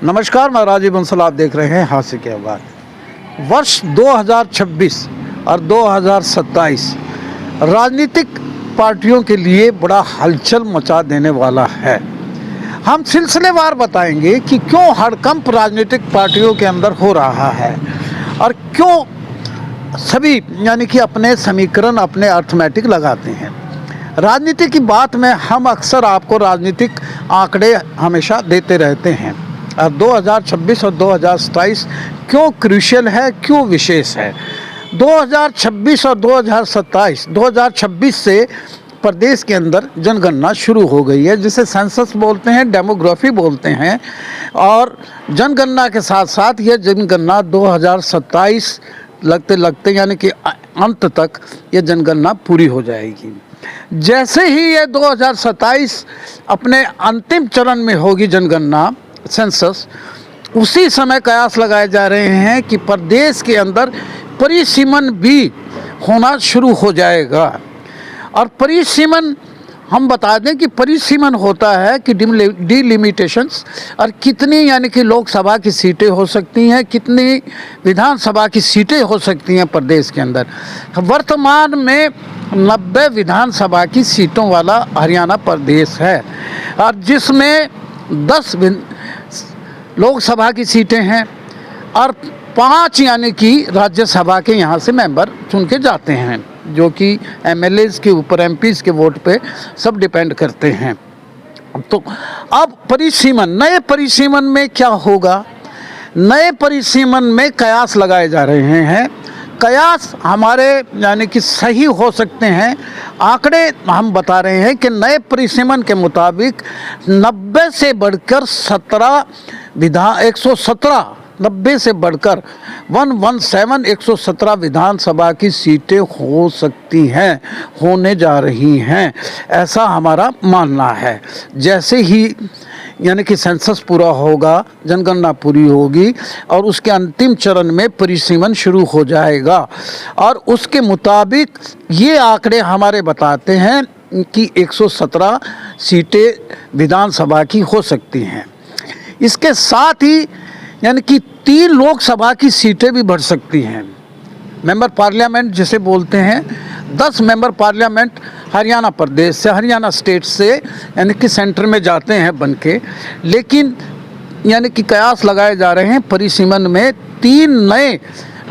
नमस्कार, मैं राजीव बंसल। आप देख रहे हैं हास्य की आवाज़। वर्ष 2026 और 2027 राजनीतिक पार्टियों के लिए बड़ा हलचल मचा देने वाला है। हम सिलसिलेवार बताएंगे कि क्यों हड़कंप राजनीतिक पार्टियों के अंदर हो रहा है और क्यों सभी यानी कि अपने समीकरण, अपने अर्थमेटिक लगाते हैं। राजनीति की बात में हम अक्सर आपको राजनीतिक आंकड़े हमेशा देते रहते हैं और 2026 और 2027 क्यों क्रूशियल है, क्यों विशेष है। 2026 और 2027, 2026 से प्रदेश के अंदर जनगणना शुरू हो गई है, जिसे सेंसस बोलते हैं, डेमोग्राफी बोलते हैं। और जनगणना के साथ साथ यह जनगणना 2027 लगते लगते यानी कि अंत तक ये जनगणना पूरी हो जाएगी। जैसे ही ये 2027 अपने अंतिम चरण में होगी जनगणना, सेंसस, उसी समय कयास लगाए जा रहे हैं कि प्रदेश के अंदर परिसीमन भी होना शुरू हो जाएगा। और परिसीमन हम बता दें कि परिसीमन होता है कि डिलिमिटेशंस, और कितनी यानी कि लोकसभा की सीटें हो सकती हैं, कितनी विधानसभा की सीटें हो सकती हैं प्रदेश के अंदर। वर्तमान में 90 विधानसभा की सीटों वाला हरियाणा प्रदेश है और जिसमें 10 लोकसभा की सीटें हैं और 5 यानी कि राज्यसभा के यहाँ से मेंबर चुन के जाते हैं, जो कि एमएलएज के ऊपर, एमपीज के वोट पे सब डिपेंड करते हैं। तो अब परिसीमन, नए परिसीमन में क्या होगा? नए परिसीमन में कयास लगाए जा रहे हैं। कयास हमारे यानी कि सही हो सकते हैं। आंकड़े हम बता रहे हैं कि नए परिसीमन के मुताबिक 90 से बढ़कर 117 90 से बढ़कर 117 विधानसभा की सीटें हो सकती हैं, होने जा रही हैं, ऐसा हमारा मानना है। जैसे ही यानी कि सेंसस पूरा होगा, जनगणना पूरी होगी और उसके अंतिम चरण में परिसीमन शुरू हो जाएगा और उसके मुताबिक ये आंकड़े हमारे बताते हैं कि 117 सीटें विधानसभा की हो सकती हैं। इसके साथ ही यानी कि 3 लोकसभा की सीटें भी बढ़ सकती हैं। मेंबर पार्लियामेंट जिसे बोलते हैं, 10 मेंबर पार्लियामेंट हरियाणा प्रदेश से, हरियाणा स्टेट से यानी कि सेंटर में जाते हैं बन के। लेकिन यानी कि कयास लगाए जा रहे हैं परिसीमन में 3 नए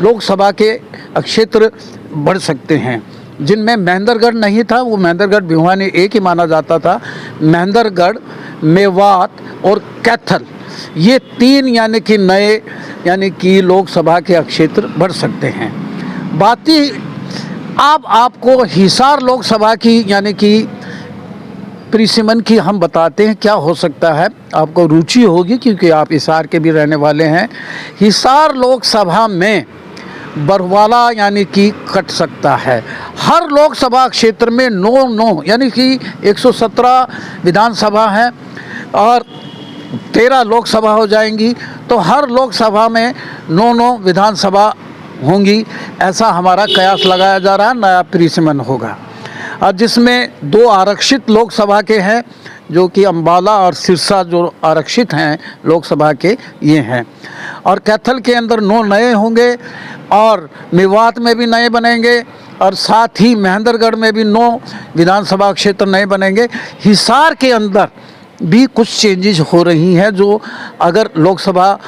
लोकसभा के क्षेत्र बढ़ सकते हैं, जिनमें महेंद्रगढ़ नहीं था। वो महेंद्रगढ़ भिवानी एक ही माना जाता था। महेंद्रगढ़, मेवात और कैथल, ये 3 यानी कि नए यानी कि लोकसभा के क्षेत्र बढ़ सकते हैं। बाकी अब आपको हिसार लोकसभा की यानी कि परिसीमन की हम बताते हैं क्या हो सकता है। आपको रुचि होगी क्योंकि आप हिसार के भी रहने वाले हैं। हिसार लोकसभा में बरवाला यानी कि कट सकता है। हर लोकसभा क्षेत्र में 9 यानी कि 117 विधानसभा है और 13 लोकसभा हो जाएंगी, तो हर लोकसभा में 9 विधानसभा होंगी, ऐसा हमारा कयास लगाया जा रहा है। नया परिसीमन होगा और जिसमें 2 आरक्षित लोकसभा के हैं, जो कि अंबाला और सिरसा जो आरक्षित हैं लोकसभा के, ये हैं। और कैथल के अंदर 9 नए होंगे और मेवात में भी नए बनेंगे और साथ ही महेंद्रगढ़ में भी 9 विधानसभा क्षेत्र नए बनेंगे। हिसार के अंदर भी कुछ चेंजेस हो रही हैं, जो अगर लोकसभा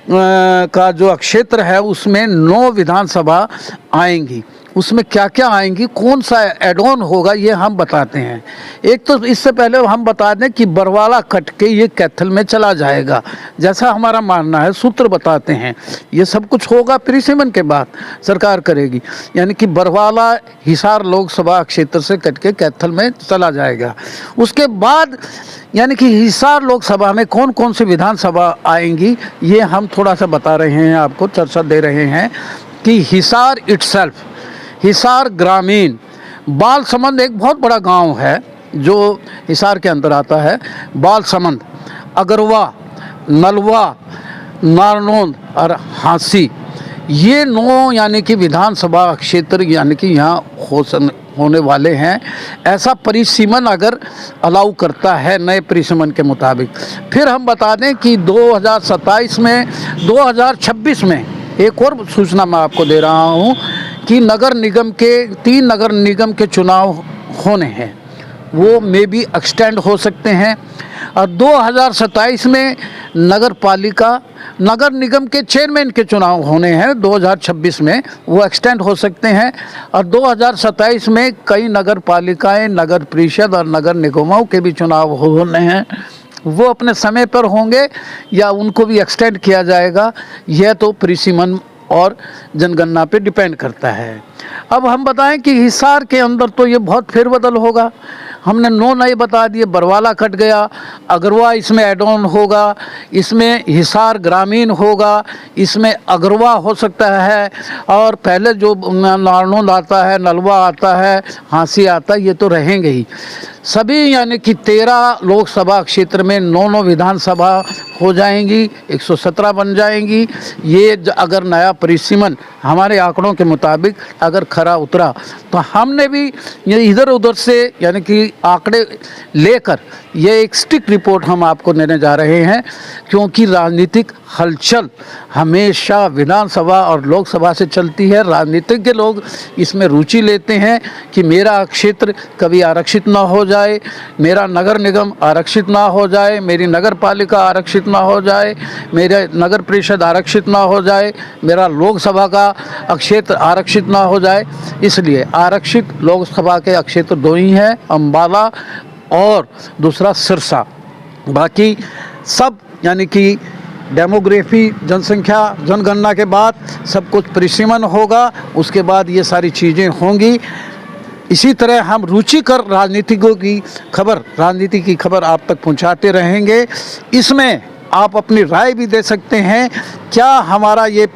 का जो क्षेत्र है उसमें 9 विधानसभा आएंगी। उसमें क्या क्या आएंगी, कौन सा एड ऑन होगा, ये हम बताते हैं। एक तो इससे पहले हम बता दें कि बरवाला कट के ये कैथल में चला जाएगा, जैसा हमारा मानना है। सूत्र बताते हैं ये सब कुछ होगा परिसीमन के बाद सरकार करेगी, यानी कि बरवाला हिसार लोकसभा क्षेत्र से कट के कैथल में चला जाएगा। उसके बाद यानी कि हिसार लोकसभा में कौन कौन सी विधानसभा आएंगी, ये हम थोड़ा सा बता रहे हैं, आपको चर्चा दे रहे हैं कि हिसार इटसेल्फ, हिसार ग्रामीण, बालसमंद एक बहुत बड़ा गांव है जो हिसार के अंदर आता है। बालसमंद, अगरवा, नलवा, नारनौंद और हांसी, ये 9 यानी कि विधानसभा क्षेत्र यानी कि यहाँ होने वाले हैं, ऐसा परिसीमन अगर अलाउ करता है नए परिसीमन के मुताबिक। फिर हम बता दें कि 2027 में 2026 में एक और सूचना मैं आपको दे रहा हूँ कि नगर निगम के 3 नगर निगम के चुनाव होने हैं, वो मे भी एक्सटेंड हो सकते हैं। और 2027 में नगर पालिका नगर निगम के चेयरमैन के चुनाव होने हैं 2026 में, वो एक्सटेंड हो सकते हैं। और 2027 में कई नगर पालिकाएँ, नगर परिषद और नगर निगमों के भी चुनाव होने हैं, वो अपने समय पर होंगे या उनको भी एक्सटेंड किया जाएगा, यह तो परिसीमन और जनगणना पे डिपेंड करता है। अब हम बताएं कि हिसार के अंदर तो ये बहुत फेरबदल होगा। हमने 9 नए बता दिए, बरवाला कट गया, अगरवा इसमें एड ऑन होगा, इसमें हिसार ग्रामीण होगा, इसमें अगरवा हो सकता है, और पहले जो नारनौंद आता है, नलवा आता है, हांसी आता है, ये तो रहेंगे ही सभी। यानी कि 13 लोकसभा क्षेत्र में 9 विधानसभा हो जाएंगी, 117 बन जाएंगी। ये अगर नया परिसीमन हमारे आंकड़ों के मुताबिक अगर खरा उतरा तो हमने भी ये इधर उधर से यानी कि आंकड़े लेकर ये एक स्टिक रिपोर्ट हम आपको देने जा रहे हैं, क्योंकि राजनीतिक हलचल हमेशा विधानसभा और लोकसभा से चलती है। राजनीतिज्ञ लोग इसमें रुचि लेते हैं कि मेरा क्षेत्र कभी आरक्षित ना हो जाए, मेरा नगर निगम आरक्षित ना हो जाए, मेरी नगर पालिका आरक्षित ना हो जाए, मेरे नगर परिषद आरक्षित ना हो जाए, मेरा लोकसभा का क्षेत्र आरक्षित ना हो जाए। इसलिए आरक्षित लोकसभा के क्षेत्र 2 ही हैं, अम्बाला और दूसरा सिरसा। बाकी सब यानी कि डेमोग्राफी, जनसंख्या, जनगणना के बाद सब कुछ परिसीमन होगा, उसके बाद ये सारी चीज़ें होंगी। इसी तरह हम रुचिकर राजनीतिकों की खबर, राजनीति की खबर आप तक पहुंचाते रहेंगे। इसमें आप अपनी राय भी दे सकते हैं, क्या हमारा ये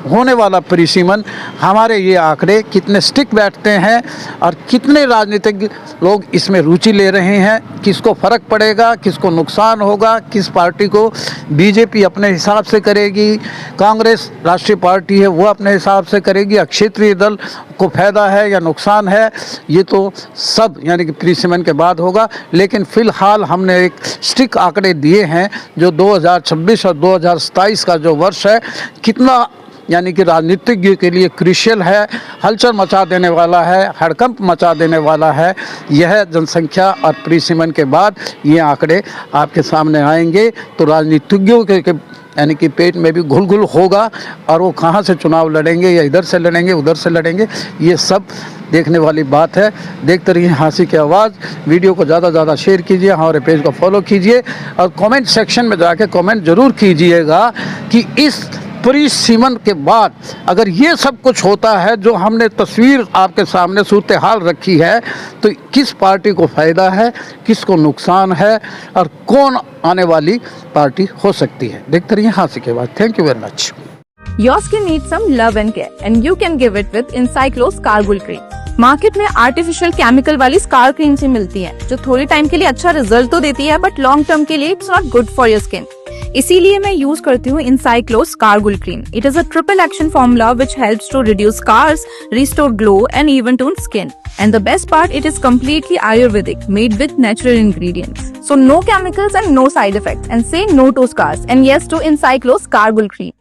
होने वाला परिसीमन, हमारे ये आंकड़े कितने स्टिक बैठते हैं और कितने राजनीतिक लोग इसमें रुचि ले रहे हैं, किसको फ़र्क पड़ेगा, किसको नुकसान होगा, किस पार्टी को बीजेपी अपने हिसाब से करेगी, कांग्रेस राष्ट्रीय पार्टी है वो अपने हिसाब से करेगी, क्षेत्रीय दल को फ़ायदा है या नुकसान है, ये तो सब यानी कि परिसीमन के बाद होगा। लेकिन फ़िलहाल हमने एक स्टिक आंकड़े दिए हैं जो 2026 और 2027 का जो वर्ष है कितना यानी कि राजनीतिज्ञ के लिए क्रूशियल है, हलचल मचा देने वाला है, हड़कंप मचा देने वाला है। यह जनसंख्या और परिसीमन के बाद ये आंकड़े आपके सामने आएंगे तो राजनीतिज्ञों के यानी कि पेट में भी घुल होगा, और वो कहाँ से चुनाव लड़ेंगे, या इधर से लड़ेंगे उधर से लड़ेंगे, ये सब देखने वाली बात है। देखते रहिए हांसी की आवाज़। वीडियो को ज़्यादा से ज़्यादा शेयर कीजिए, हमारे पेज को फॉलो कीजिए और कमेंट सेक्शन में जाके कमेंट ज़रूर कीजिएगा कि इस परिसीमन के बाद अगर ये सब कुछ होता है जो हमने तस्वीर आपके सामने सूरत हाल रखी है, तो किस पार्टी को फ़ायदा है, किसको नुकसान है और कौन आने वाली पार्टी हो सकती है। देखते रहिए हांसी के बाद। Thank you very much. Your skin needs some love and care, and you can give it with Encyclo Scargul Cream. Market में आर्टिफिशियल केमिकल वाली स्कार क्रीम से मिलती है, जो थोड़े टाइम के लिए अच्छा रिजल्ट तो देती है, बट लॉन्ग टर्म के लिए it's not good for your skin. इसीलिए मैं यूज करती हूँ Encyclo Scargul Cream. It is a triple action formula which helps to reduce scars, restore glow and even tone skin. And the best part, it is completely Ayurvedic, made with natural ingredients. So no chemicals and no side effects. And say no to scars and yes to Encyclo Scargul Cream.